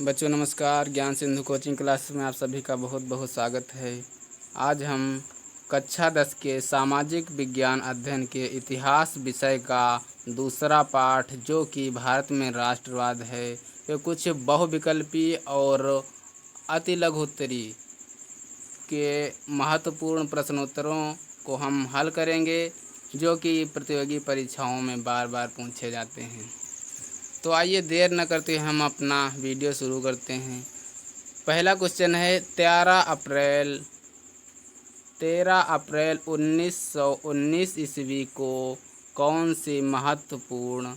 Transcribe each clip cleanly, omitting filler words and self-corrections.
बच्चों नमस्कार। ज्ञान सिंधु कोचिंग क्लास में आप सभी का बहुत बहुत स्वागत है। आज हम कक्षा 10 के सामाजिक विज्ञान अध्ययन के इतिहास विषय का दूसरा पाठ, जो कि भारत में राष्ट्रवाद है, ये कुछ बहुविकल्पी और अति लघुत्तरी के महत्वपूर्ण प्रश्नोत्तरों को हम हल करेंगे, जो कि प्रतियोगी परीक्षाओं में बार बार पूछे जाते हैं। तो आइए देर न करते हम अपना वीडियो शुरू करते हैं। पहला क्वेश्चन है 13 अप्रैल 1919 ईस्वी को कौन सी महत्वपूर्ण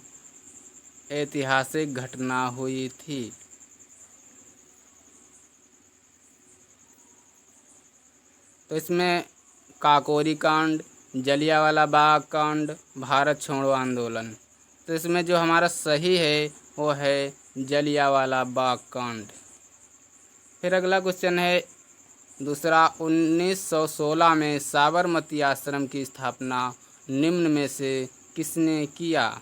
ऐतिहासिक घटना हुई थी? तो इसमें काकोरी कांड, जलियांवाला बाग कांड, भारत छोड़ो आंदोलन। तो इसमें जो हमारा सही है वो है जलियांवाला बाग कांड। फिर अगला क्वेश्चन है दूसरा, 1916 में साबरमती आश्रम की स्थापना निम्न में से किसने किया?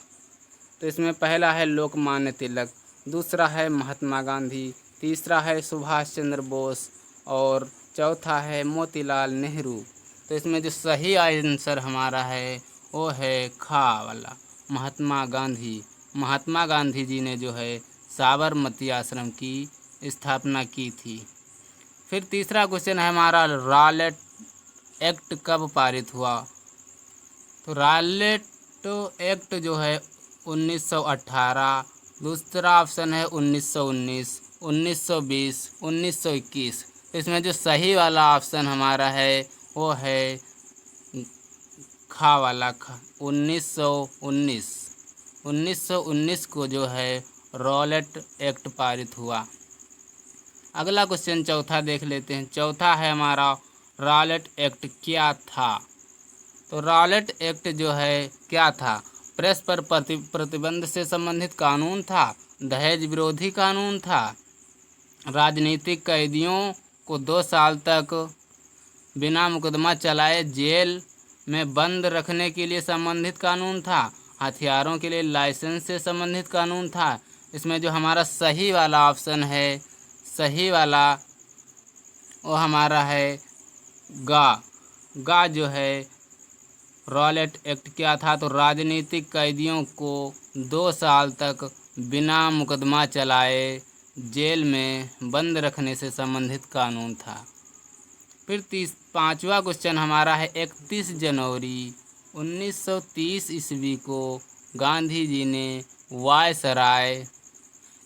तो इसमें पहला है लोकमान्य तिलक, दूसरा है महात्मा गांधी, तीसरा है सुभाष चंद्र बोस और चौथा है मोतीलाल नेहरू। तो इसमें जो सही आंसर हमारा है वो है खा वाला, महात्मा गांधी। महात्मा गांधी जी ने जो है साबरमती आश्रम की स्थापना की थी। फिर तीसरा क्वेश्चन है हमारा, रॉलेट एक्ट कब पारित हुआ? तो रॉलेट एक्ट जो है 1918, दूसरा ऑप्शन है 1919, 1920, 1921। इसमें जो सही वाला ऑप्शन हमारा है वो है खा वाला, 1919। 1919 को जो है रॉलेट एक्ट पारित हुआ। अगला क्वेश्चन चौथा देख लेते हैं। चौथा है हमारा, रॉलेट एक्ट क्या था? तो रॉलेट एक्ट जो है क्या था? प्रेस पर प्रतिबंध से संबंधित कानून था, दहेज विरोधी कानून था, राजनीतिक कैदियों को 2 साल तक बिना मुकदमा चलाए जेल में बंद रखने के लिए संबंधित कानून था, हथियारों के लिए लाइसेंस से संबंधित कानून था। इसमें जो हमारा सही वाला ऑप्शन है, सही वाला वो हमारा है गा जो है रॉलेट एक्ट क्या था? तो राजनीतिक कैदियों को 2 साल तक बिना मुकदमा चलाए जेल में बंद रखने से संबंधित कानून था। फिर पांचवा क्वेश्चन हमारा है, 31 जनवरी 1930 ईस्वी को गांधी जी ने वायसराय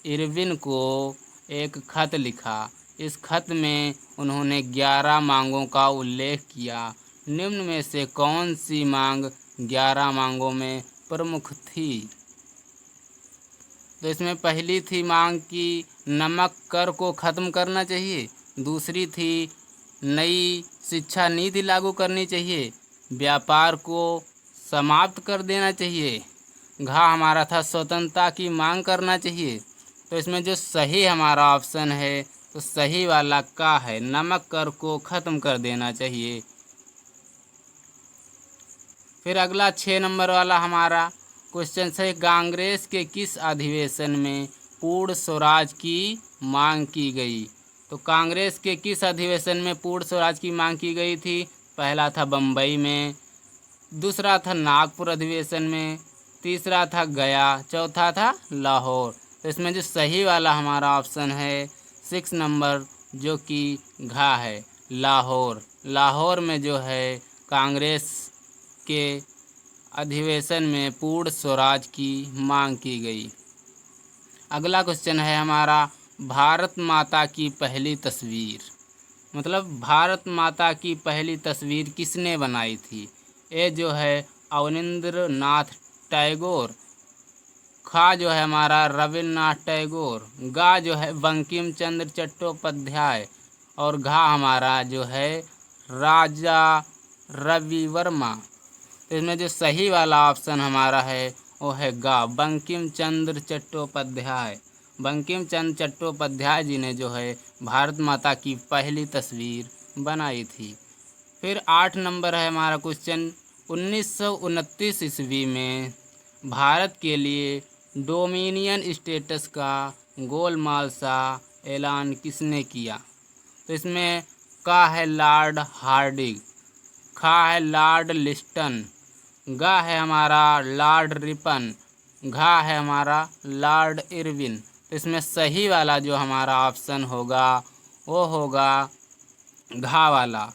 इरविन को एक खत लिखा। इस खत में उन्होंने 11 मांगों का उल्लेख किया। निम्न में से कौन सी मांग 11 मांगों में प्रमुख थी? तो इसमें पहली थी मांग कि नमक कर को ख़त्म करना चाहिए, दूसरी थी नई शिक्षा नीति लागू करनी चाहिए, व्यापार को समाप्त कर देना चाहिए, घा हमारा था स्वतंत्रता की मांग करना चाहिए। तो इसमें जो सही हमारा ऑप्शन है, तो सही वाला का है, नमक कर को ख़त्म कर देना चाहिए। फिर अगला 6 नंबर वाला हमारा क्वेश्चन है, कांग्रेस के किस अधिवेशन में पूर्ण स्वराज की मांग की गई? तो कांग्रेस के किस अधिवेशन में पूर्ण स्वराज की मांग की गई थी? पहला था बम्बई में, दूसरा था नागपुर अधिवेशन में, तीसरा था गया, चौथा था लाहौर। तो इसमें जो सही वाला हमारा ऑप्शन है 6 नंबर, जो कि घा है, लाहौर। लाहौर में जो है कांग्रेस के अधिवेशन में पूर्ण स्वराज की मांग की गई। अगला क्वेश्चन है हमारा, भारत माता की पहली तस्वीर, मतलब भारत माता की पहली तस्वीर किसने बनाई थी? ये जो है अवनींद्रनाथ टैगोर, खा जो है हमारा रविन्द्रनाथ टैगोर, गा जो है बंकिम चंद्र चट्टोपाध्याय और घा हमारा जो है राजा रवि वर्मा। तो इसमें जो सही वाला ऑप्शन हमारा है वो है गा, बंकिम चंद्र चट्टोपाध्याय। बंकिम चंद्र चट्टोपाध्याय जी ने जो है भारत माता की पहली तस्वीर बनाई थी। फिर 8 नंबर है हमारा क्वेश्चन, 1929 ईस्वी में भारत के लिए डोमिनियन स्टेटस का गोलमाल सा ऐलान किसने किया? तो इसमें का है लॉर्ड हार्डिंग, खा है लॉर्ड लिस्टन, गा है हमारा लॉर्ड रिपन, घा है हमारा लॉर्ड इरविन। तो इसमें सही वाला जो हमारा ऑप्शन होगा वो होगा घा वाला,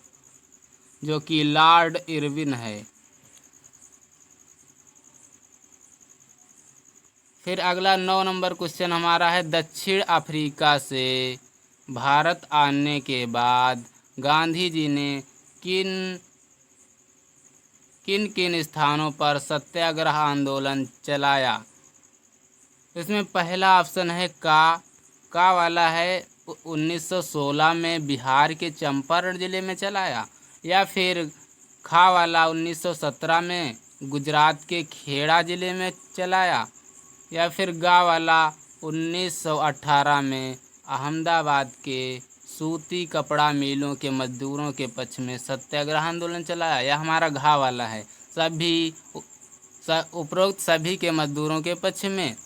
जो कि लॉर्ड इरविन है। फिर अगला 9 नंबर क्वेश्चन हमारा है, दक्षिण अफ्रीका से भारत आने के बाद गांधी जी ने किन किन किन स्थानों पर सत्याग्रह आंदोलन चलाया? इसमें पहला ऑप्शन है का वाला है 1916 में बिहार के चंपारण जिले में चलाया, या फिर खा वाला 1917 में गुजरात के खेड़ा जिले में चलाया, या फिर गा वाला 1918 में अहमदाबाद के सूती कपड़ा मिलों के मजदूरों के पक्ष में सत्याग्रह आंदोलन चलाया, यह हमारा घा वाला है, उपरोक्त सभी के मजदूरों के पक्ष में।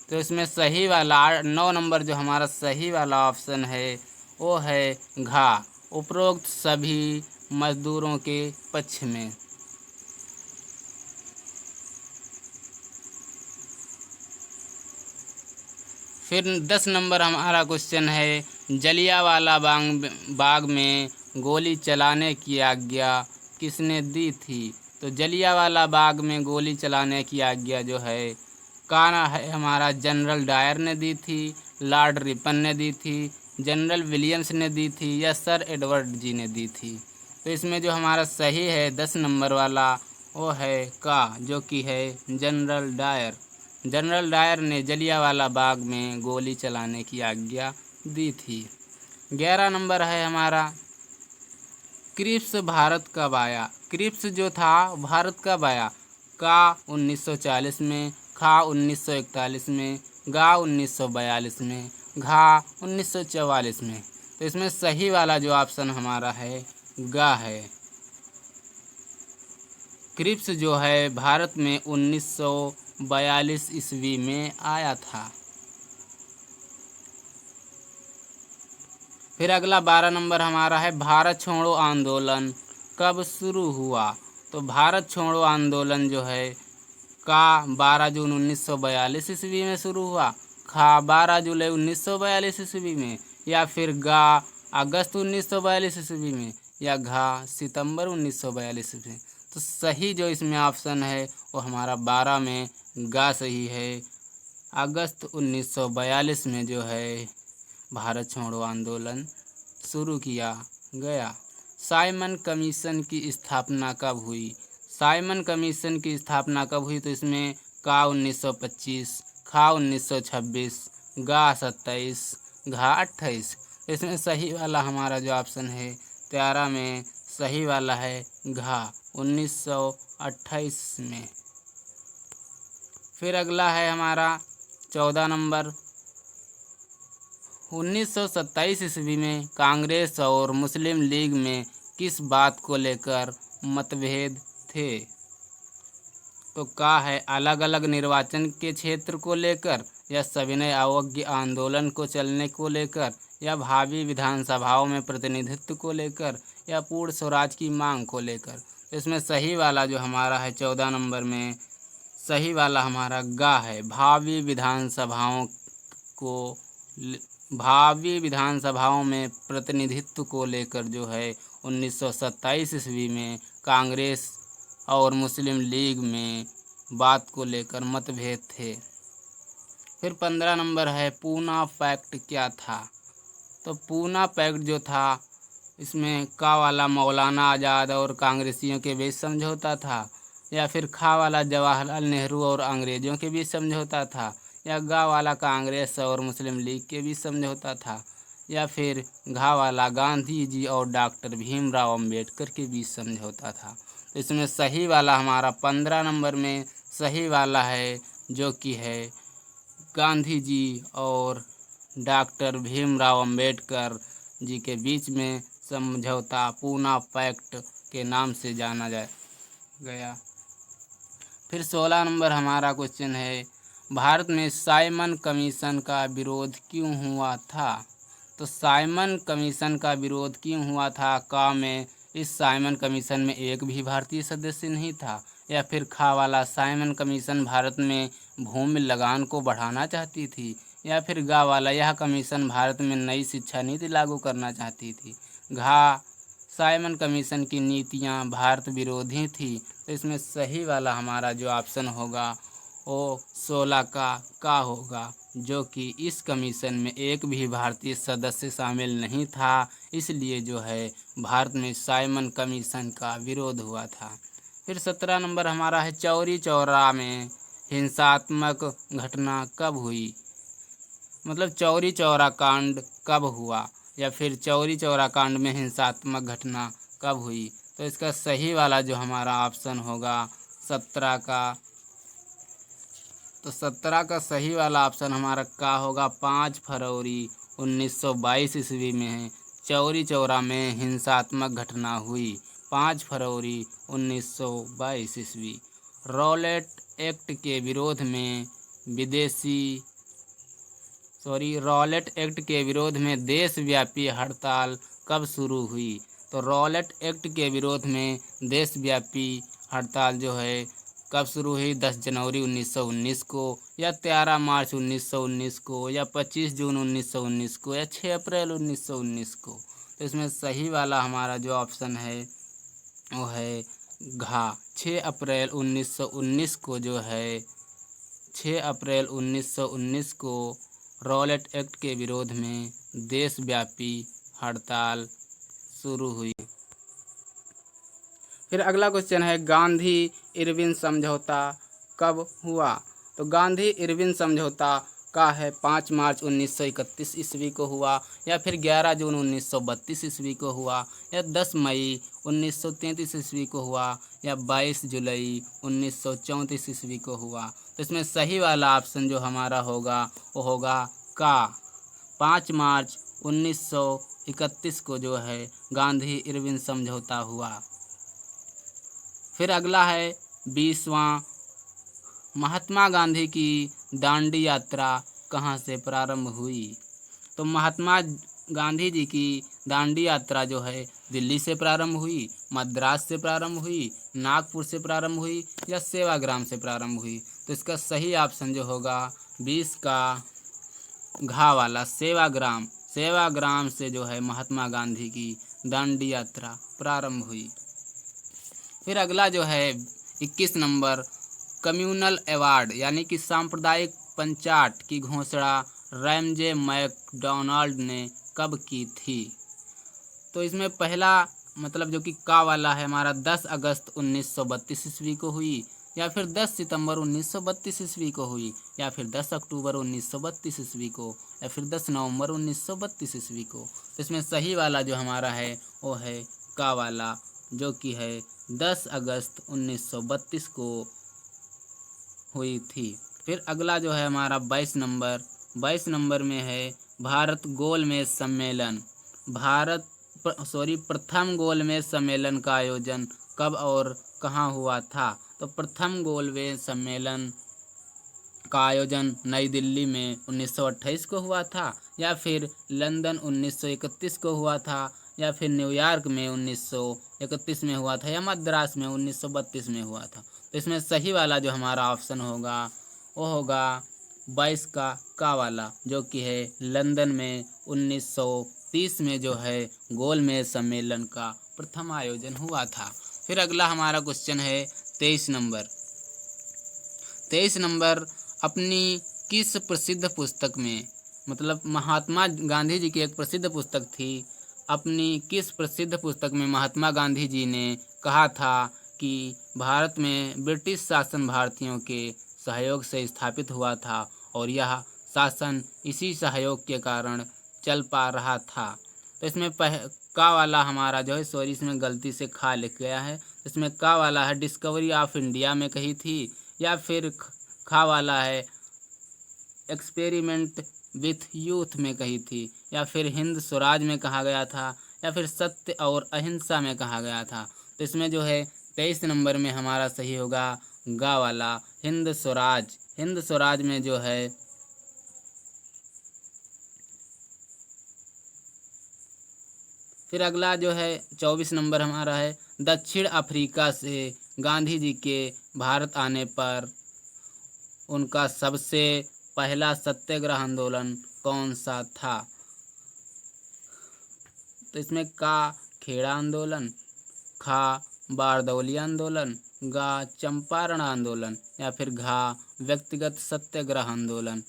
तो इसमें सही वाला 9 नंबर जो हमारा सही वाला ऑप्शन है वो है घा, उपरोक्त सभी मजदूरों के पक्ष में। फिर 10 नंबर हमारा क्वेश्चन है, जलियांवाला बाग में गोली चलाने की आज्ञा किसने दी थी? तो जलियांवाला बाग में गोली चलाने की आज्ञा जो है काना है हमारा जनरल डायर ने दी थी, लॉर्ड रिपन ने दी थी, जनरल विलियम्स ने दी थी, या सर एडवर्ड जी ने दी थी। तो इसमें जो हमारा सही है 10 नंबर वाला वो है का, जो कि है जनरल डायर। जनरल डायर ने जलियांवाला बाग में गोली चलाने की आज्ञा दी थी। 11 नंबर है हमारा, क्रिप्स भारत कब आया? क्रिप्स जो था भारत कब आया? का 1940 में, खा 1941 में, गा 1942 में, घा 1944 में। तो इसमें सही वाला जो ऑप्शन हमारा है गा है। क्रिप्स जो है भारत में 1942 ईस्वी में आया था। फिर अगला 12 नंबर हमारा है, भारत छोड़ो आंदोलन कब शुरू हुआ? तो भारत छोड़ो आंदोलन जो है का 12 जून 1942 ईस्वी में शुरू हुआ, खा 12 जुलाई 1942 ईस्वी में, या फिर गा अगस्त 1942 ईस्वी में, या घा सितंबर 1942 ईस्वी में। तो सही जो इसमें ऑप्शन है वो हमारा 12 में गा सही है। अगस्त 1942 में जो है भारत छोड़ो आंदोलन शुरू किया गया। साइमन कमीशन की स्थापना कब हुई? साइमन कमीशन की स्थापना कब हुई? तो इसमें का 1925, खा 1926, गा 27, घा 28। इसमें सही वाला हमारा जो ऑप्शन है 13 में सही वाला है घा 1928 में। फिर अगला है हमारा 14 नंबर, 1927 ईस्वी में कांग्रेस और मुस्लिम लीग में किस बात को लेकर मतभेद थे? तो का है अलग अलग निर्वाचन के क्षेत्र को लेकर, या सविनय अवज्ञा आंदोलन को चलने को लेकर, या भावी विधानसभाओं में प्रतिनिधित्व को लेकर, या पूर्ण स्वराज की मांग को लेकर। इसमें सही वाला जो हमारा है 14 नंबर में सही वाला हमारा गा है, भावी विधानसभाओं में प्रतिनिधित्व को लेकर जो है 1927 ईस्वी में कांग्रेस और मुस्लिम लीग में बात को लेकर मतभेद थे। फिर 15 नंबर है, पूना पैक्ट क्या था? तो पूना पैक्ट जो था इसमें का वाला मौलाना आज़ाद और कांग्रेसियों के बीच समझौता था, या फिर खा वाला जवाहरलाल नेहरू और अंग्रेज़ों के बीच समझौता था, या गा वाला कांग्रेस और मुस्लिम लीग के बीच समझौता था, या फिर घा वाला गांधी जी और डॉक्टर भीमराव अंबेडकर के बीच समझौता था। तो इसमें सही वाला हमारा 15 नंबर में सही वाला है, जो कि है गांधी जी और डॉक्टर भीमराव अंबेडकर जी के बीच में समझौता पूना पैक्ट के नाम से जाना गया। फिर 16 नंबर हमारा क्वेश्चन है, भारत में साइमन कमीशन का विरोध क्यों हुआ था? तो साइमन कमीशन का विरोध क्यों हुआ था? का में इस साइमन कमीशन में एक भी भारतीय सदस्य नहीं था, या फिर खा वाला साइमन कमीशन भारत में भूमि लगान को बढ़ाना चाहती थी, या फिर गा वाला यह कमीशन भारत में नई शिक्षा नीति लागू करना चाहती थी। घा साइमन कमीशन की नीतियां भारत विरोधी थी। तो इसमें सही वाला हमारा जो ऑप्शन होगा वो 16 का होगा, जो कि इस कमीशन में एक भी भारतीय सदस्य शामिल नहीं था, इसलिए जो है भारत में साइमन कमीशन का विरोध हुआ था। फिर 17 नंबर हमारा है चौरी चौरा में हिंसात्मक घटना कब हुई? मतलब चौरी चौरा कांड कब हुआ, या फिर चौरी चौरा कांड में हिंसात्मक घटना कब हुई? तो इसका सही वाला जो हमारा ऑप्शन होगा 17 का। तो 17 का सही वाला ऑप्शन हमारा का होगा 5 फरवरी 1922 ईस्वी में है चौरी चौरा में हिंसात्मक घटना हुई। 5 फरवरी 1922 ईस्वी। रॉलेट एक्ट के विरोध में विदेशी रॉलेट एक्ट के विरोध में देशव्यापी हड़ताल कब शुरू हुई? तो रॉलेट एक्ट के विरोध में देशव्यापी हड़ताल जो है कब शुरू हुई? 10 जनवरी 1919 को, या 13 मार्च 1919 को, या 25 जून 1919 को, या 6 अप्रैल 1919 को। तो इसमें सही वाला हमारा जो ऑप्शन है वो है घा 6 अप्रैल 1919 को जो है 6 अप्रैल 1919 को रॉलेट एक्ट के विरोध में देशव्यापी हड़ताल शुरू हुई। फिर अगला क्वेश्चन है गांधी इरविन समझौता कब हुआ? तो गांधी इरविन समझौता का है 5 मार्च 1931 ईस्वी को हुआ, या फिर 11 जून 1932 ईस्वी को हुआ, या 10 मई 1933 ईस्वी को हुआ, या 22 जुलाई 1934 ईस्वी को हुआ। तो इसमें सही वाला ऑप्शन जो हमारा होगा वो होगा का 5 मार्च 1931 को जो है गांधी इरविन समझौता हुआ। फिर अगला है 20वां, महात्मा गांधी की दांडी यात्रा कहाँ से प्रारंभ हुई? तो महात्मा गांधी जी की दांडी यात्रा जो है दिल्ली से प्रारंभ हुई, मद्रास से प्रारंभ हुई, नागपुर से प्रारंभ हुई, या सेवाग्राम से प्रारंभ हुई? तो इसका सही ऑप्शन जो होगा 20 का घा वाला सेवाग्राम से जो है महात्मा गांधी की दांडी यात्रा प्रारंभ हुई। फिर अगला जो है 21 नंबर, कम्युनल अवार्ड यानी कि सांप्रदायिक पंचाट की घोषणा रैमजे मैकडॉनल्ड ने कब की थी? तो इसमें पहला मतलब जो कि का वाला है हमारा 10 अगस्त 1932 ईस्वी को हुई, या फिर 10 सितंबर 1932 ईस्वी को हुई, या फिर 10 अक्टूबर 1932 ईस्वी को, या फिर 10 नवंबर 1932 ईस्वी को। तो इसमें सही वाला जो हमारा है वो है का वाला, जो कि है 10 अगस्त 1932 को हुई थी। फिर अगला जो है हमारा 22 नंबर में है भारत गोलमेज सम्मेलन। प्रथम गोलमेज सम्मेलन का आयोजन कब और कहाँ हुआ था? तो प्रथम गोलमेज सम्मेलन का आयोजन नई दिल्ली में 1928 को हुआ था, या फिर लंदन 1931 को हुआ था, या फिर न्यूयॉर्क में 1931 में हुआ था, या मद्रास में 1932 में हुआ था। तो इसमें सही वाला जो हमारा ऑप्शन होगा वो होगा 22 का वाला, जो कि है लंदन में 1930 में जो है गोलमेज सम्मेलन का प्रथम आयोजन हुआ था। फिर अगला हमारा क्वेश्चन है 23 नंबर, अपनी किस प्रसिद्ध पुस्तक में, मतलब महात्मा गांधी जी की एक प्रसिद्ध पुस्तक थी, अपनी किस प्रसिद्ध पुस्तक में महात्मा गांधी जी ने कहा था कि भारत में ब्रिटिश शासन भारतीयों के सहयोग से स्थापित हुआ था और यह शासन इसी सहयोग के कारण चल पा रहा था? तो इसमें का वाला हमारा जो है इसमें गलती से खा लिख गया है। इसमें का वाला है डिस्कवरी ऑफ इंडिया में कही थी, या फिर खा वाला है एक्सपेरिमेंट विथ यूथ में कही थी, या फिर हिंद स्वराज में कहा गया था, या फिर सत्य और अहिंसा में कहा गया था? तो इसमें जो है 23 नंबर में हमारा सही होगा गा वाला हिंद हिंद स्वराज में जो है फिर अगला जो है 24 नंबर हमारा है, दक्षिण अफ्रीका से गांधी जी के भारत आने पर उनका सबसे पहला सत्याग्रह आंदोलन कौन सा था? तो इसमें का खेड़ा आंदोलन, खा बारदौली आंदोलन, गा चंपारण आंदोलन या फिर घा व्यक्तिगत सत्याग्रह आंदोलन।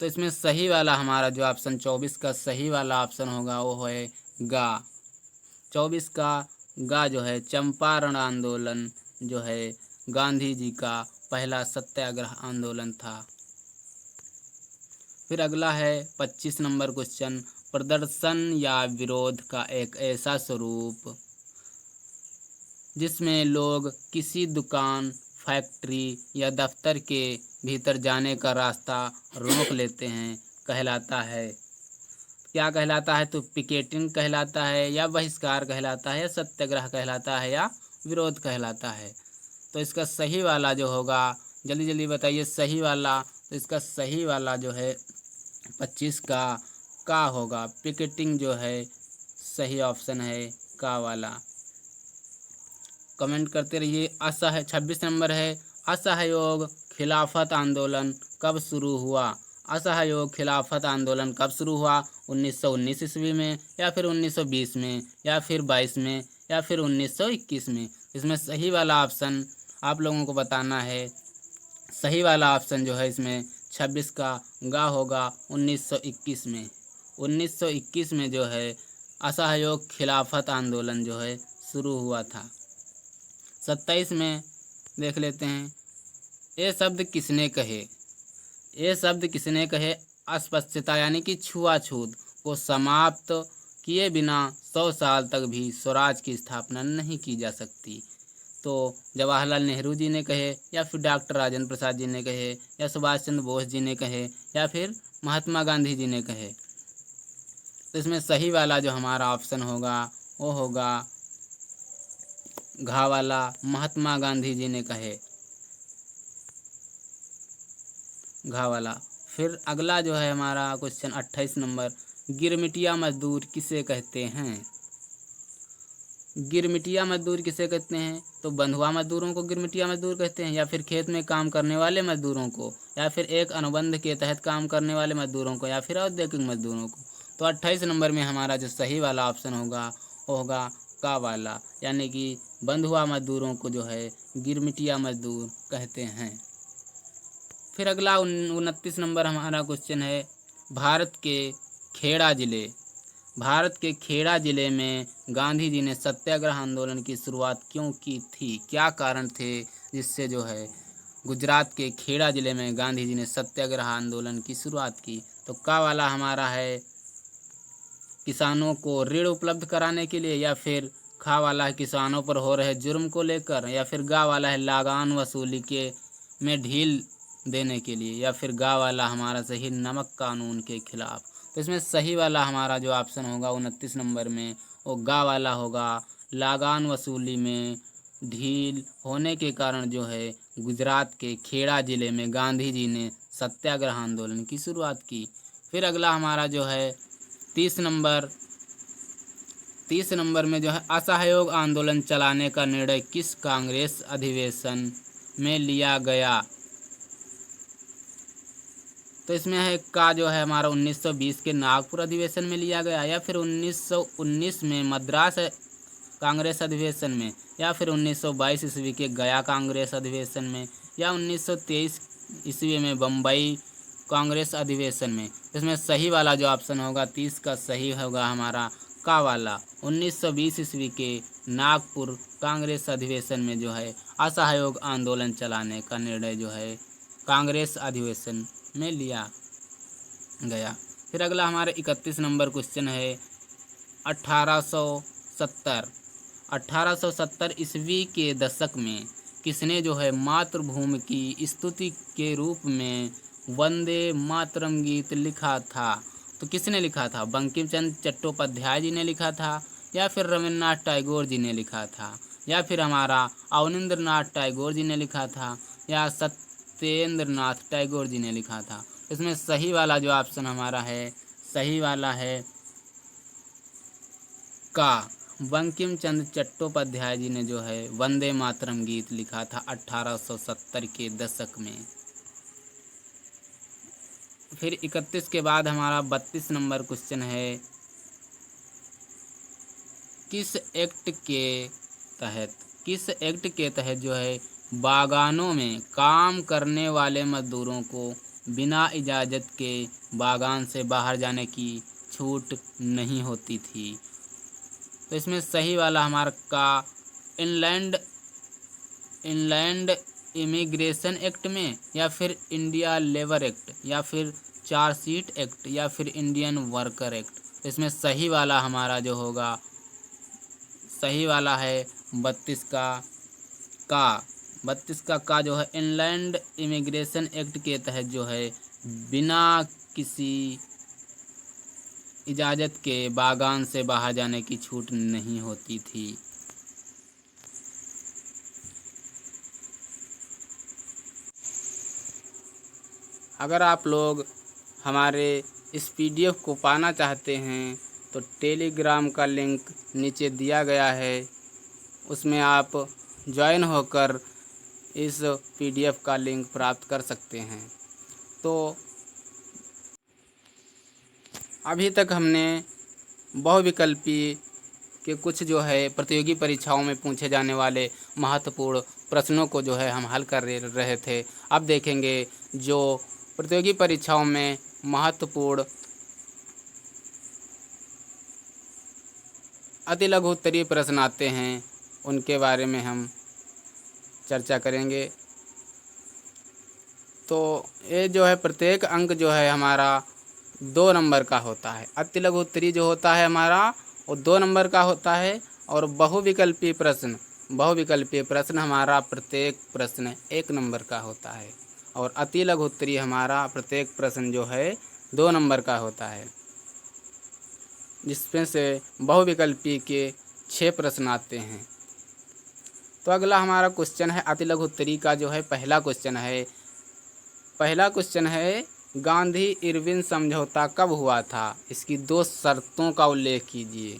तो इसमें सही वाला हमारा जो ऑप्शन 24 का सही वाला ऑप्शन होगा वो है गा। 24 का गा जो है चंपारण आंदोलन जो है गांधी जी का पहला सत्याग्रह आंदोलन था। फिर अगला है 25 नंबर क्वेश्चन, प्रदर्शन या विरोध का एक ऐसा स्वरूप जिसमें लोग किसी दुकान, फैक्ट्री या दफ्तर के भीतर जाने का रास्ता रोक लेते हैं कहलाता है। क्या कहलाता है? तो पिकेटिंग कहलाता है या बहिष्कार कहलाता है या सत्याग्रह कहलाता है या विरोध कहलाता है। तो इसका सही वाला जो होगा, जल्दी जल्दी बताइए सही वाला। तो इसका सही वाला जो है 25 का होगा। पिकेटिंग जो है सही ऑप्शन है का वाला। कमेंट करते रहिए। 26 नंबर है, असहयोग खिलाफत आंदोलन कब शुरू हुआ? असहयोग खिलाफत आंदोलन कब शुरू हुआ? 1919 ईस्वी में या फिर 1920 में या फिर 22 में या फिर 1921 में? इसमें सही वाला ऑप्शन आप लोगों को बताना है। सही वाला ऑप्शन जो है इसमें 26 का गा होगा 1921 में। 1921 में जो है असहयोग खिलाफत आंदोलन जो है शुरू हुआ था। 27 में देख लेते हैं, ये शब्द किसने कहे? ये शब्द किसने कहे? अस्पृश्यता यानी कि छुआछूत को समाप्त किए बिना 100 साल तक भी स्वराज की स्थापना नहीं की जा सकती। तो जवाहरलाल नेहरू जी ने कहे या फिर डॉक्टर राजेंद्र प्रसाद जी ने कहे या सुभाष चंद्र बोस जी ने कहे या फिर महात्मा गांधी जी ने कहे। तो इसमें सही वाला जो हमारा ऑप्शन होगा वो होगा घा वाला, महात्मा गांधी जी ने कहे घा वाला। फिर अगला जो है हमारा क्वेश्चन 28 नंबर, गिरमिटिया मजदूर किसे कहते हैं? गिरमिटिया मजदूर किसे कहते हैं? तो बंधुआ मजदूरों को गिरमिटिया मजदूर कहते हैं या फिर खेत में काम करने वाले मजदूरों को या फिर एक अनुबंध के तहत काम करने वाले मजदूरों को या फिर औद्योगिक मजदूरों को। तो 28 नंबर में हमारा जो सही वाला ऑप्शन होगा वो होगा का वाला, यानी कि बंधुआ मजदूरों को जो है गिरमिटिया मजदूर कहते हैं। फिर अगला 29 नंबर हमारा क्वेश्चन है, भारत के खेड़ा जिले। भारत के खेड़ा जिले में गांधी जी ने सत्याग्रह आंदोलन की शुरुआत क्यों की थी? क्या कारण थे जिससे जो है गुजरात के खेड़ा जिले में गांधी जी ने सत्याग्रह आंदोलन की शुरुआत की? तो का वाला हमारा है किसानों को ऋण उपलब्ध कराने के लिए या फिर खा वाला है किसानों पर हो रहे जुर्म को लेकर या फिर गा वाला है लागान वसूली के में ढील देने के लिए या फिर गा वाला हमारा सही नमक कानून के खिलाफ। तो इसमें सही वाला हमारा जो ऑप्शन होगा 29 नंबर में वो गा वाला होगा। लागान वसूली में ढील होने के कारण जो है गुजरात के खेड़ा जिले में गांधी जी ने सत्याग्रह आंदोलन की शुरुआत की। फिर अगला हमारा जो है 30 नंबर में जो है असहयोग आंदोलन चलाने का निर्णय किस कांग्रेस अधिवेशन में लिया गया? तो इसमें है का जो है हमारा 1920 के नागपुर अधिवेशन में लिया गया या फिर 1919 में मद्रास कांग्रेस अधिवेशन में या फिर 1922 ईस्वी के गया कांग्रेस अधिवेशन में या 1923 ईस्वी में बम्बई कांग्रेस अधिवेशन में। इसमें सही वाला जो ऑप्शन होगा 30 का सही होगा हमारा का वाला। 1920 ईस्वी के नागपुर कांग्रेस अधिवेशन में जो है असहयोग आंदोलन चलाने का निर्णय जो है कांग्रेस अधिवेशन में लिया गया। फिर अगला हमारा 31 नंबर क्वेश्चन है 1870 ईस्वी के दशक में किसने जो है मातृभूमि की स्तुति के रूप में वंदे मातरम गीत लिखा था? तो किसने लिखा था? बंकिम चंद्र चट्टोपाध्याय जी ने लिखा था या फिर रविन्द्रनाथ टैगोर जी ने लिखा था या फिर हमारा अवनींद्रनाथ टैगोर जी ने लिखा था या सत्येंद्र नाथ टैगोर जी ने लिखा था। इसमें सही वाला जो ऑप्शन हमारा है, सही वाला है का। बंकिम चंद्र चट्टोपाध्याय जी ने जो है वंदे मातरम गीत लिखा था 1870 के दशक में। फिर 31 के बाद हमारा 32 नंबर क्वेश्चन है, किस एक्ट के तहत जो है बागानों में काम करने वाले मजदूरों को बिना इजाज़त के बागान से बाहर जाने की छूट नहीं होती थी। तो इसमें सही वाला हमारा का इनलैंड इमिग्रेशन एक्ट में, या फिर इंडिया लेबर एक्ट, या फिर चार्जशीट एक्ट, या फिर इंडियन वर्कर एक्ट। तो इसमें सही वाला हमारा जो होगा, सही वाला है 32 का 32 का जो है इनलैंड इमिग्रेशन एक्ट के तहत जो है बिना किसी इजाज़त के बागान से बाहर जाने की छूट नहीं होती थी। अगर आप लोग हमारे इस पीडीएफ को पाना चाहते हैं तो टेलीग्राम का लिंक नीचे दिया गया है, उसमें आप ज्वाइन होकर इस पीडीएफ का लिंक प्राप्त कर सकते हैं। तो अभी तक हमने बहुविकल्पी के कुछ जो है प्रतियोगी परीक्षाओं में पूछे जाने वाले महत्वपूर्ण प्रश्नों को जो है हम हल कर रहे थे। अब देखेंगे जो प्रतियोगी परीक्षाओं में महत्वपूर्ण अति लघु उत्तरीय प्रश्न आते हैं, उनके बारे में हम चर्चा करेंगे। तो ये जो है प्रत्येक अंक जो है हमारा 2 नंबर का होता है। अति लघु उत्तरीय जो होता है हमारा वो 2 नंबर का होता है, और बहुविकल्पीय प्रश्न हमारा प्रत्येक प्रश्न 1 नंबर का होता है, और अति लघु उत्तरीय हमारा प्रत्येक प्रश्न जो है 2 नंबर का होता है, जिसमें से बहुविकल्पी के 6 प्रश्न आते हैं। तो अगला हमारा क्वेश्चन है अति लघु उत्तरीय का जो है पहला क्वेश्चन है गांधी इरविन समझौता कब हुआ था? इसकी 2 शर्तों का उल्लेख कीजिए।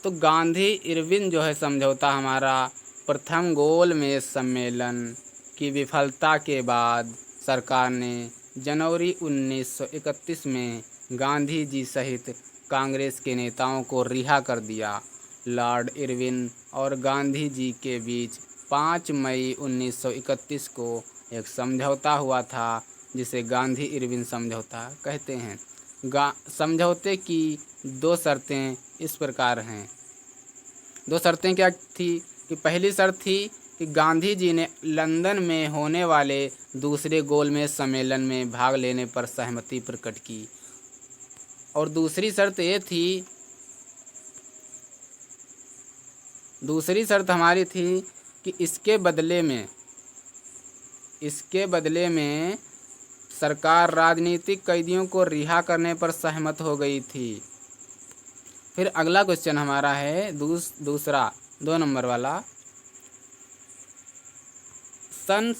तो गांधी इरविन जो है समझौता हमारा प्रथम गोलमेज सम्मेलन की विफलता के बाद सरकार ने जनवरी 1931 में गांधी जी सहित कांग्रेस के नेताओं को रिहा कर दिया। लॉर्ड इरविन और गांधी जी के बीच 5 मई 1931 को एक समझौता हुआ था, जिसे गांधी इरविन समझौता कहते हैं। समझौते की 2 शर्तें इस प्रकार हैं। 2 शर्तें क्या थी? कि पहली शर्त थी कि गांधी जी ने लंदन में होने वाले दूसरे गोलमेज सम्मेलन में भाग लेने पर सहमति प्रकट की, और दूसरी शर्त हमारी थी कि इसके बदले में सरकार राजनीतिक कैदियों को रिहा करने पर सहमत हो गई थी। फिर अगला क्वेश्चन हमारा है दूसरा 2 नंबर वाला। सन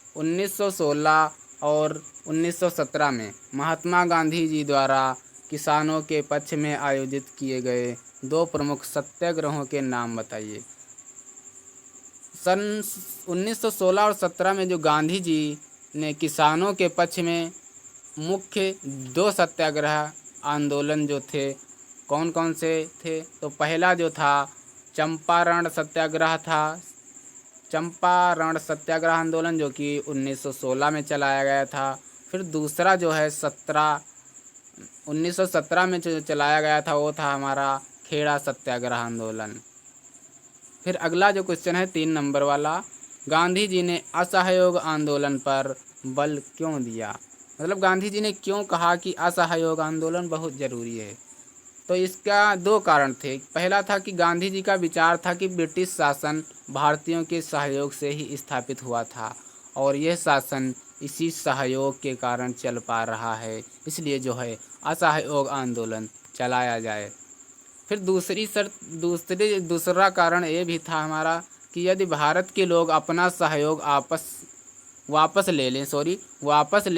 1916 और 1917 में महात्मा गांधी जी द्वारा किसानों के पक्ष में आयोजित किए गए 2 प्रमुख सत्याग्रहों के नाम बताइए। सन 1916 और 17 में जो गांधी जी ने किसानों के पक्ष में मुख्य 2 सत्याग्रह आंदोलन जो थे, कौन कौन से थे? तो पहला जो था चंपारण सत्याग्रह आंदोलन, जो कि 1916 में चलाया गया था। फिर दूसरा जो है 1917 में जो चलाया गया था वो था हमारा खेड़ा सत्याग्रह आंदोलन। फिर अगला जो क्वेश्चन है 3 नंबर वाला, गांधी जी ने असहयोग आंदोलन पर बल क्यों दिया? मतलब गांधी जी ने क्यों कहा कि असहयोग आंदोलन बहुत ज़रूरी है? तो इसका 2 कारण थे। पहला था कि गांधी जी का विचार था कि ब्रिटिश शासन भारतीयों के सहयोग से ही स्थापित हुआ था, और यह शासन इसी सहयोग के कारण चल पा रहा है, इसलिए जो है असहयोग आंदोलन चलाया जाए। फिर दूसरा कारण ये भी था हमारा कि यदि भारत के लोग अपना सहयोग वापस ले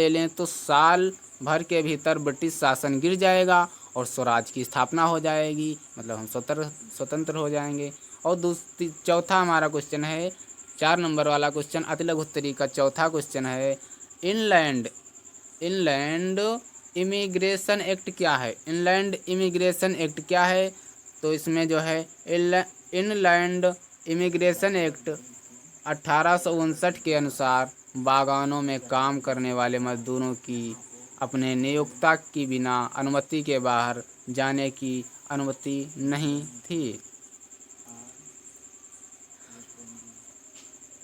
लें तो साल भर के भीतर ब्रिटिश शासन गिर जाएगा और स्वराज की स्थापना हो जाएगी, मतलब हम स्वतंत्र हो जाएंगे। और चौथा हमारा क्वेश्चन है, 4 नंबर वाला क्वेश्चन अति लघु उत्तरी का चौथा क्वेश्चन है, इनलैंड इमिग्रेशन एक्ट क्या है? इनलैंड इमिग्रेशन एक्ट क्या है? तो इसमें जो है इनलैंड इमिग्रेशन एक्ट 1859 के अनुसार बागानों में काम करने वाले मजदूरों की अपने नियोक्ता की बिना अनुमति के बाहर जाने की अनुमति नहीं थी।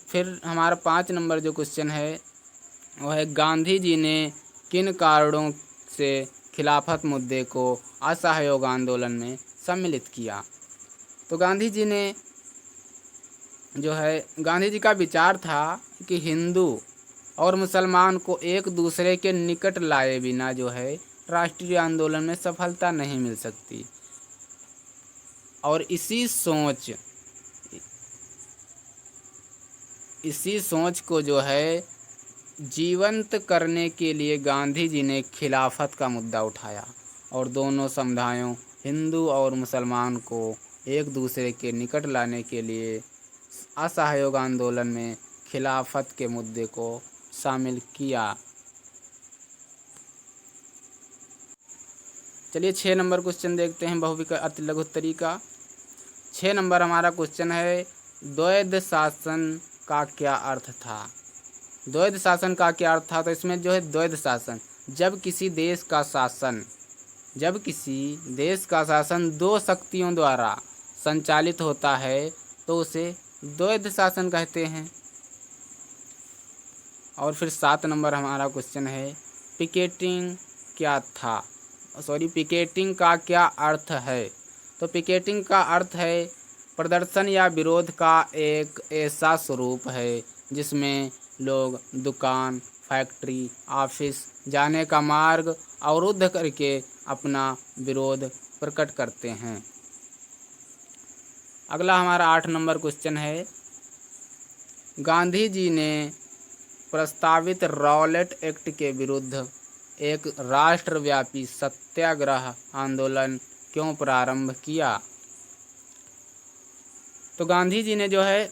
फिर हमारा 5 नंबर जो क्वेश्चन है वह है, गांधी जी ने किन कारणों से खिलाफत मुद्दे को असहयोग आंदोलन में सम्मिलित किया? तो गांधी जी का विचार था कि हिंदू और मुसलमान को एक दूसरे के निकट लाए बिना जो है राष्ट्रीय आंदोलन में सफलता नहीं मिल सकती। और इसी सोच को जो है जीवंत करने के लिए गांधी जी ने खिलाफत का मुद्दा उठाया और दोनों समुदायों हिंदू और मुसलमान को एक दूसरे के निकट लाने के लिए असहयोग आंदोलन में खिलाफत के मुद्दे को शामिल किया। चलिए 6 नंबर क्वेश्चन देखते हैं बहुविकल्पी अति लघु उत्तरी का। 6 नंबर हमारा क्वेश्चन है, द्वैध शासन का क्या अर्थ था? द्वैध शासन का क्या अर्थ था? तो इसमें जो है द्वैध शासन, जब किसी देश का शासन 2 शक्तियों द्वारा संचालित होता है तो उसे द्वैध शासन कहते हैं। और फिर 7 नंबर हमारा क्वेश्चन है, पिकेटिंग का क्या अर्थ है? तो पिकेटिंग का अर्थ है प्रदर्शन या विरोध का एक ऐसा स्वरूप है जिसमें लोग दुकान, फैक्ट्री, ऑफिस जाने का मार्ग अवरुद्ध करके अपना विरोध प्रकट करते हैं। अगला हमारा 8 नंबर क्वेश्चन है, गांधी जी ने प्रस्तावित रॉलेट एक्ट के विरुद्ध एक राष्ट्रव्यापी सत्याग्रह आंदोलन क्यों प्रारंभ किया? तो गांधी जी ने जो है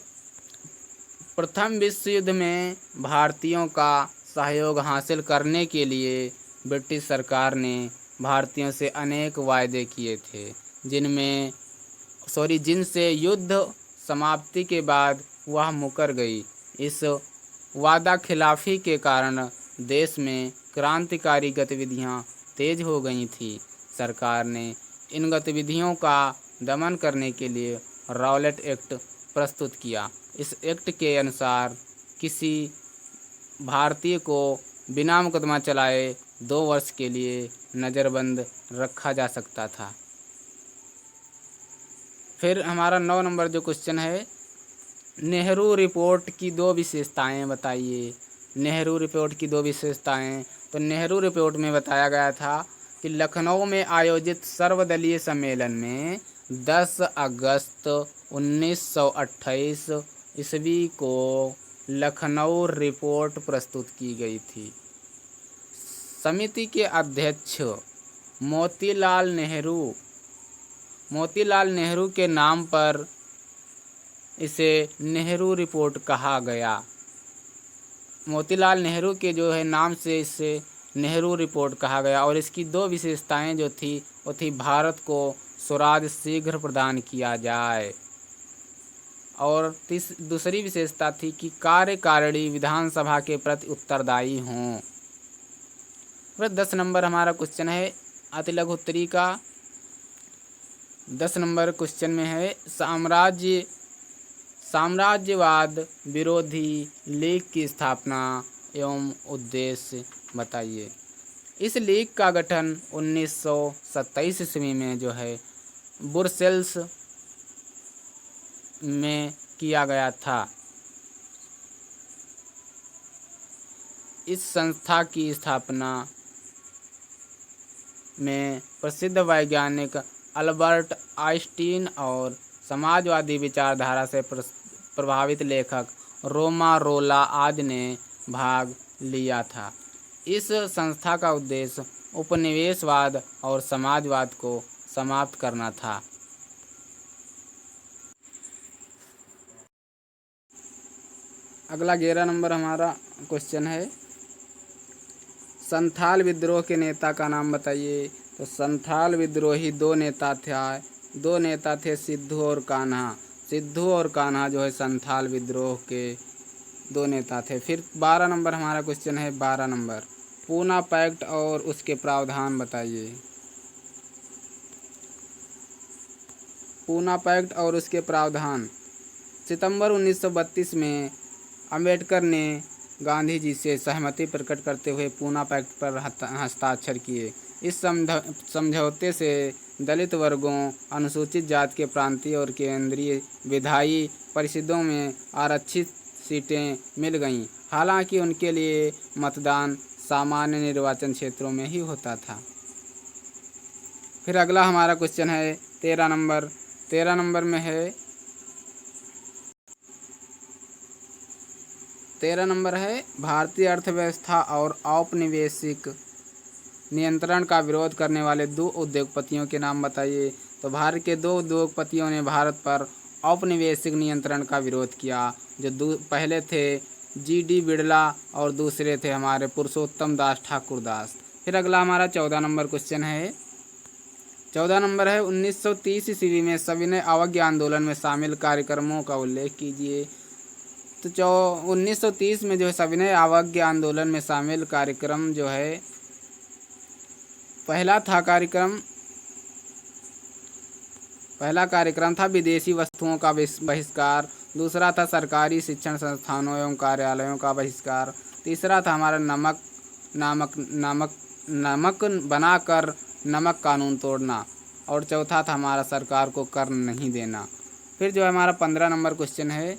प्रथम विश्व युद्ध में भारतीयों का सहयोग हासिल करने के लिए ब्रिटिश सरकार ने भारतीयों से अनेक वायदे किए थे, जिनसे युद्ध समाप्ति के बाद वह मुकर गई। इस वादा खिलाफी के कारण देश में क्रांतिकारी गतिविधियां तेज हो गई थी। सरकार ने इन गतिविधियों का दमन करने के लिए रॉलेट एक्ट प्रस्तुत किया। इस एक्ट के अनुसार किसी भारतीय को बिना मुकदमा चलाए 2 वर्ष के लिए नज़रबंद रखा जा सकता था। फिर हमारा 9 नंबर जो क्वेश्चन है, नेहरू रिपोर्ट की 2 विशेषताएं बताइए। नेहरू रिपोर्ट की 2 विशेषताएं। तो नेहरू रिपोर्ट में बताया गया था कि लखनऊ में आयोजित सर्वदलीय सम्मेलन में 10 अगस्त 1928 ईस्वी को लखनऊ रिपोर्ट प्रस्तुत की गई थी। समिति के अध्यक्ष मोतीलाल नेहरू के नाम पर इसे नेहरू रिपोर्ट कहा गया। मोतीलाल नेहरू के जो है नाम से इसे नेहरू रिपोर्ट कहा गया। और इसकी 2 विशेषताएं जो थी वो थी, भारत को स्वराज शीघ्र प्रदान किया जाए, और दूसरी विशेषता थी कि कार्यकारिणी विधानसभा के प्रति उत्तरदायी हों। फिर 10 नंबर हमारा क्वेश्चन है अति लघु उत्तरी का। 10 नंबर क्वेश्चन में है, साम्राज्यवाद विरोधी लीग की स्थापना एवं उद्देश्य बताइए। इस लीग का गठन 1927 ईस्वी में जो है ब्रुसेल्स में किया गया था। इस संस्था की स्थापना में प्रसिद्ध वैज्ञानिक अल्बर्ट आइंस्टीन और समाजवादी विचारधारा से प्रभावित लेखक रोमा रोला आदि ने भाग लिया था। इस संस्था का उद्देश्य उपनिवेशवाद और समाजवाद को समाप्त करना था। अगला 11 नंबर हमारा क्वेश्चन है, संथाल विद्रोह के नेता का नाम बताइए। तो संथाल विद्रोही दो नेता थे सिद्धू और कान्हा। सिद्धू और कान्हा जो है संथाल विद्रोह के दो नेता थे। फिर 12 नंबर हमारा क्वेश्चन है, 12 नंबर, पूना पैक्ट और उसके प्रावधान बताइए। पूना पैक्ट और उसके प्रावधान। सितंबर 1932 में अंबेडकर ने गांधी जी से सहमति प्रकट करते हुए पूना पैक्ट पर हस्ताक्षर किए। इस समझौते से दलित वर्गों, अनुसूचित जाति के प्रांतीय और केंद्रीय विधायी परिषदों में आरक्षित सीटें मिल गईं। हालांकि उनके लिए मतदान सामान्य निर्वाचन क्षेत्रों में ही होता था। फिर अगला हमारा क्वेश्चन है 13 नंबर। 13 नंबर में है 13 नंबर है, भारतीय अर्थव्यवस्था और औपनिवेशिक नियंत्रण का विरोध करने वाले दो उद्योगपतियों के नाम बताइए। तो भारत के दो उद्योगपतियों ने भारत पर औपनिवेशिक नियंत्रण का विरोध किया। जो पहले थे जी.डी. बिड़ला और दूसरे थे हमारे पुरुषोत्तम दास ठाकुरदास। फिर अगला हमारा 14 नंबर क्वेश्चन है। 14 नंबर है, 1930 ईस्वी में सविनय अवज्ञा आंदोलन में शामिल कार्यक्रमों का उल्लेख कीजिए। तो 1930 में जो है सविनय अवज्ञा आंदोलन में शामिल कार्यक्रम जो है, पहला कार्यक्रम था विदेशी वस्तुओं का बहिष्कार। दूसरा था सरकारी शिक्षण संस्थानों एवं कार्यालयों का बहिष्कार। तीसरा था हमारा नमक बनाकर नमक कानून तोड़ना। और चौथा था हमारा सरकार को कर नहीं देना। फिर जो है हमारा 15 नंबर क्वेश्चन है।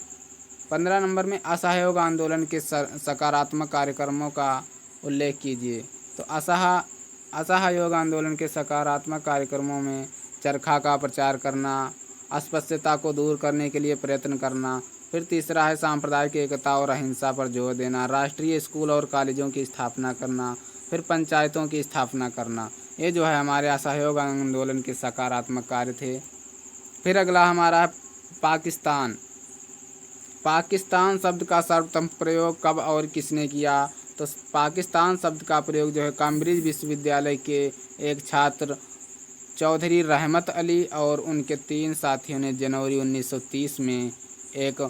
15 नंबर में असहयोग आंदोलन के सकारात्मक कार्यक्रमों का उल्लेख कीजिए। तो असहयोग आंदोलन के सकारात्मक कार्यक्रमों में चरखा का प्रचार करना, अस्पृश्यता को दूर करने के लिए प्रयत्न करना। फिर तीसरा है सांप्रदायिक एकता और अहिंसा पर जोर देना, राष्ट्रीय स्कूल और कॉलेजों की स्थापना करना, फिर पंचायतों की स्थापना करना। ये जो है हमारे असहयोग आंदोलन के सकारात्मक कार्य थे। फिर अगला हमारा है पाकिस्तान। पाकिस्तान शब्द का सर्वप्रथम प्रयोग कब और किसने किया। तो पाकिस्तान शब्द का प्रयोग जो है कैम्ब्रिज विश्वविद्यालय के एक छात्र चौधरी रहमत अली और उनके 3 साथियों ने जनवरी 1930 में एक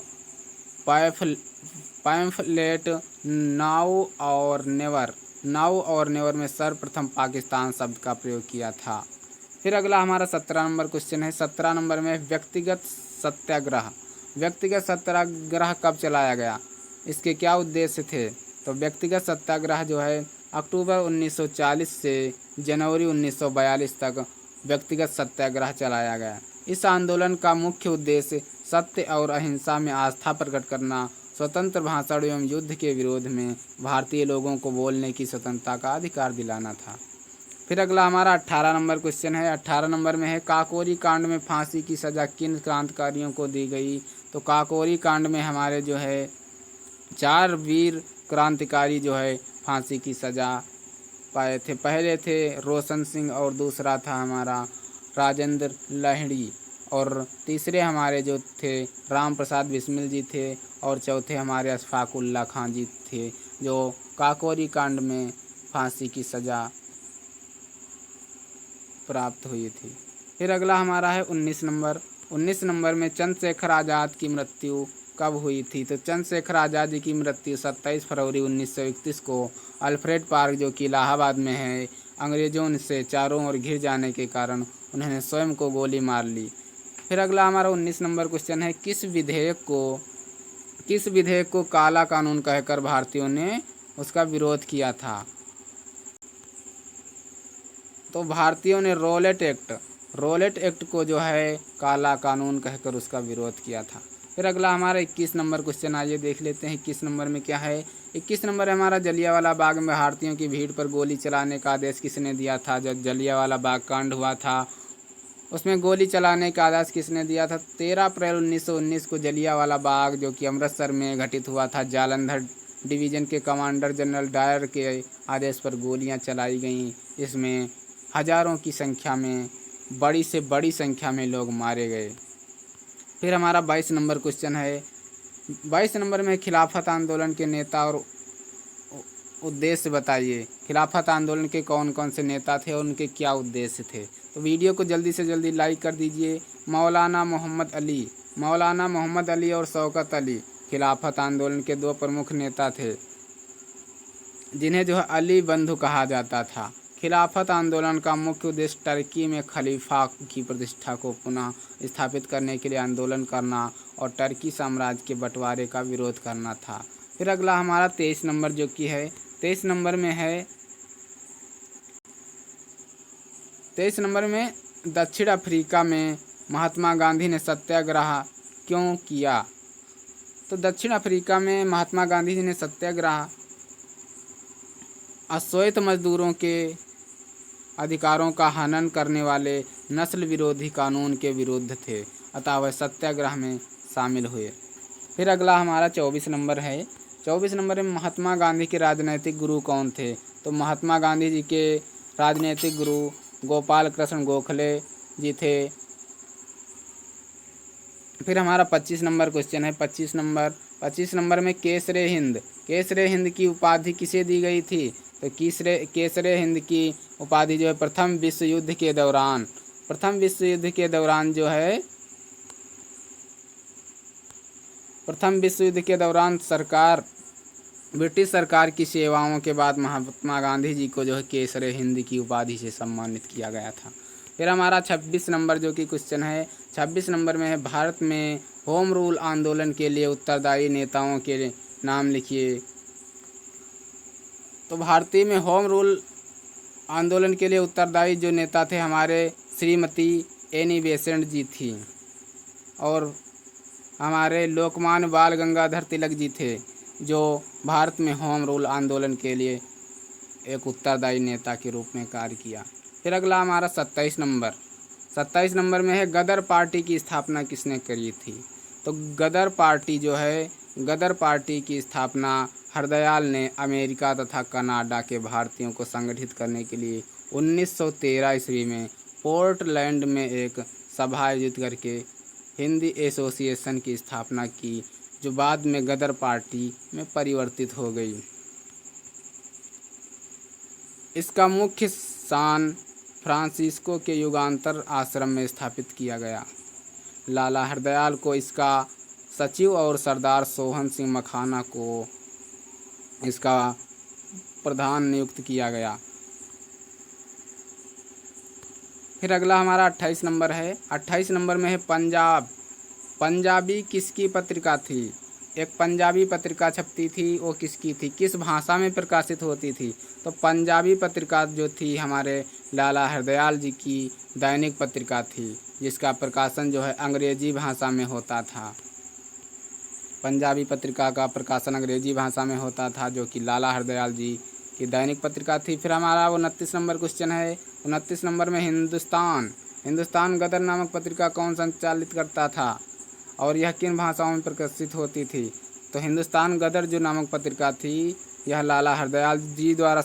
पैम्फलेट नाउ और नेवर में सर्वप्रथम पाकिस्तान शब्द का प्रयोग किया था। फिर अगला हमारा 17 नंबर क्वेश्चन है। 17 नंबर में व्यक्तिगत सत्याग्रह कब चलाया गया, इसके क्या उद्देश्य थे। तो व्यक्तिगत सत्याग्रह जो है अक्टूबर 1940 से जनवरी 1942 तक व्यक्तिगत सत्याग्रह चलाया गया। इस आंदोलन का मुख्य उद्देश्य सत्य और अहिंसा में आस्था प्रकट करना, स्वतंत्र भाषण एवं युद्ध के विरोध में भारतीय लोगों को बोलने की स्वतंत्रता का अधिकार दिलाना था। फिर अगला हमारा 18 नंबर क्वेश्चन है। 18 नंबर में है, काकोरी कांड में फांसी की सज़ा किन क्रांतिकारियों को दी गई। तो काकोरी कांड में हमारे जो है 4 वीर क्रांतिकारी जो है फांसी की सज़ा पाए थे। पहले थे रोशन सिंह और दूसरा था हमारा राजेंद्र लाहिड़ी और तीसरे हमारे जो थे राम प्रसाद बिस्मिल जी थे और चौथे हमारे अशफाक उल्लाह खां जी थे जो काकोरी कांड में फांसी की सज़ा प्राप्त हुई थी। फिर अगला हमारा है 19 नंबर। 19 नंबर में चंद्रशेखर आज़ाद की मृत्यु कब हुई थी। तो चंद्रशेखर आज़ाद जी की मृत्यु 27 फरवरी 1931 को अल्फ्रेड पार्क जो कि इलाहाबाद में है, अंग्रेज़ों से चारों ओर घिर जाने के कारण उन्होंने स्वयं को गोली मार ली। फिर अगला हमारा 19 नंबर क्वेश्चन है, किस विधेयक को काला कानून कहकर भारतीयों ने उसका विरोध किया था। तो भारतीयों ने रॉलेट एक्ट को जो है काला कानून कहकर उसका विरोध किया था। फिर अगला हमारा 21 नंबर क्वेश्चन, आइए देख लेते हैं 21 नंबर में क्या है। 21 नंबर है हमारा, जलियांवाला बाग में भारतीयों की भीड़ पर गोली चलाने का आदेश किसने दिया था। जब जलियांवाला बाग कांड हुआ था उसमें गोली चलाने का आदेश किसने दिया था? 13 अप्रैल 1919 को जलियांवाला बाग जो कि अमृतसर में घटित हुआ था। जालंधर डिवीज़न के कमांडर जनरल डायर के आदेश पर गोलियां चलाई गईं। इसमें हज़ारों की संख्या में, बड़ी से बड़ी संख्या में लोग मारे गए। फिर हमारा 22 नंबर क्वेश्चन है। 22 नंबर में खिलाफत आंदोलन के नेता और उद्देश्य बताइए। खिलाफत आंदोलन के कौन कौन से नेता थे और उनके क्या उद्देश्य थे? तो वीडियो को जल्दी से जल्दी लाइक कर दीजिए। मौलाना मोहम्मद अली और शौकत अली खिलाफत आंदोलन के दो प्रमुख नेता थे, जिन्हें जो है अली बंधु कहा जाता था। खिलाफत आंदोलन का मुख्य उद्देश्य टर्की में खलीफा की प्रतिष्ठा को पुनः स्थापित करने के लिए आंदोलन करना और टर्की साम्राज्य के बंटवारे का विरोध करना था। फिर अगला हमारा 23 नंबर जो कि है, 23 नंबर में दक्षिण अफ्रीका में महात्मा गांधी ने सत्याग्रह क्यों किया? तो दक्षिण अफ्रीका में महात्मा गांधी जी ने सत्याग्रह अश्वेत मजदूरों के अधिकारों का हनन करने वाले नस्ल विरोधी कानून के विरुद्ध थे, अतः वह सत्याग्रह में शामिल हुए। फिर अगला हमारा 24 नंबर है। 24 नंबर में महात्मा गांधी के राजनैतिक गुरु कौन थे? तो महात्मा गांधी जी के राजनैतिक गुरु गोपाल कृष्ण गोखले जी थे। फिर हमारा 25 नंबर क्वेश्चन है। 25 नंबर में केसरे हिंद की उपाधि किसे दी गई थी? तो केसरे हिंद की उपाधि जो है प्रथम विश्व युद्ध के दौरान ब्रिटिश सरकार की सेवाओं के बाद महात्मा गांधी जी को जो है केसरे हिंद की उपाधि से सम्मानित किया गया था। फिर हमारा 26 नंबर जो कि क्वेश्चन है, 26 नंबर में है भारत में होम रूल आंदोलन के लिए उत्तरदायी नेताओं के नाम लिखिए। तो भारतीय में होम रूल आंदोलन के लिए उत्तरदायी जो नेता थे हमारे श्रीमती एनी बेसेंट जी थी और हमारे लोकमान्य बाल गंगाधर तिलक जी थे, जो भारत में होम रूल आंदोलन के लिए एक उत्तरदायी नेता के रूप में कार्य किया। फिर अगला हमारा 27 नंबर में है गदर पार्टी की स्थापना किसने करी थी? तो गदर पार्टी की स्थापना हरदयाल ने अमेरिका तथा कनाडा के भारतीयों को संगठित करने के लिए 1913 ईस्वी में पोर्टलैंड में एक सभा आयोजित करके हिंदी एसोसिएशन की स्थापना की, जो बाद में गदर पार्टी में परिवर्तित हो गई। इसका मुख्य स्थान फ्रांसिस्को के युगांतर आश्रम में स्थापित किया गया। लाला हरदयाल को इसका सचिव और सरदार सोहन सिंह मखाना को इसका प्रधान नियुक्त किया गया। फिर अगला हमारा 28 नंबर है। 28 नंबर में है पंजाबी किसकी पत्रिका थी? एक पंजाबी पत्रिका छपती थी, वो किसकी थी? किस भाषा में प्रकाशित होती थी? तो पंजाबी पत्रिका जो थी हमारे लाला हरदयाल जी की दैनिक पत्रिका थी, जिसका प्रकाशन जो है अंग्रेजी भाषा में होता था। पंजाबी पत्रिका का प्रकाशन अंग्रेजी भाषा में होता था, जो कि लाला हरदयाल जी की दैनिक पत्रिका थी। फिर हमारा 29 नंबर क्वेश्चन है। 29 नंबर में हिंदुस्तान गदर नामक पत्रिका कौन संचालित करता था और यह किन भाषाओं में प्रकाशित होती थी? तो हिंदुस्तान गदर जो नामक पत्रिका थी, यह लाला हरदयाल जी द्वारा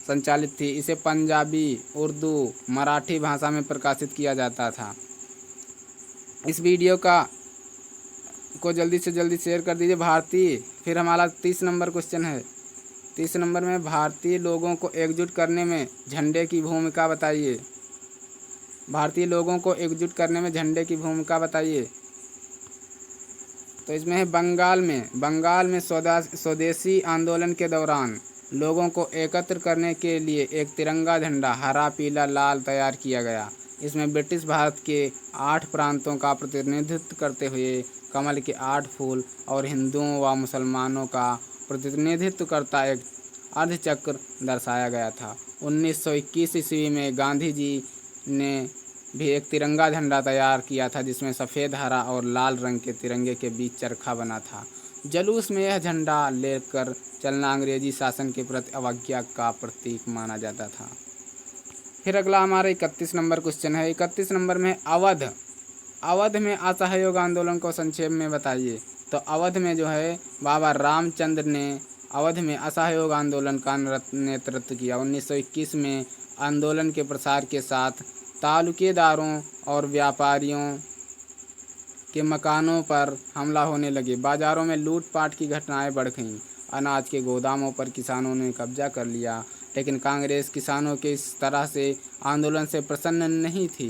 संचालित थी। इसे पंजाबी, उर्दू, मराठी भाषा में प्रकाशित किया जाता था। इस वीडियो को जल्दी से जल्दी शेयर कर दीजिए। फिर हमारा 30 नंबर क्वेश्चन है। 30 नंबर में भारतीय लोगों को एकजुट करने में झंडे की भूमिका बताइए। तो इसमें है बंगाल में स्वदेशी आंदोलन के दौरान लोगों को एकत्र करने के लिए एक तिरंगा झंडा हरा, पीला, लाल तैयार किया गया। इसमें ब्रिटिश भारत के 8 प्रांतों का प्रतिनिधित्व करते हुए कमल के 8 फूल और हिंदुओं व मुसलमानों का प्रतिनिधित्व करता एक अर्धचक्र दर्शाया गया था। 1921 ईस्वी में गांधी जी ने भी एक तिरंगा झंडा तैयार किया था, जिसमें सफ़ेद, हरा और लाल रंग के तिरंगे के बीच चरखा बना था। जुलूस में यह झंडा लेकर चलना अंग्रेजी शासन के प्रति अवज्ञा का प्रतीक माना जाता था। फिर अगला हमारा 31 नंबर क्वेश्चन है। 31 नंबर में अवध, अवध में असहयोग आंदोलन को संक्षेप में बताइए। तो अवध में जो है बाबा रामचंद्र ने अवध में असहयोग आंदोलन का नेतृत्व किया। 1921 में आंदोलन के प्रसार के साथ तालुकेदारों और व्यापारियों के मकानों पर हमला होने लगे, बाज़ारों में लूटपाट की घटनाएं बढ़ गईं, अनाज के गोदामों पर किसानों ने कब्जा कर लिया। लेकिन कांग्रेस किसानों के इस तरह से आंदोलन से प्रसन्न नहीं थी।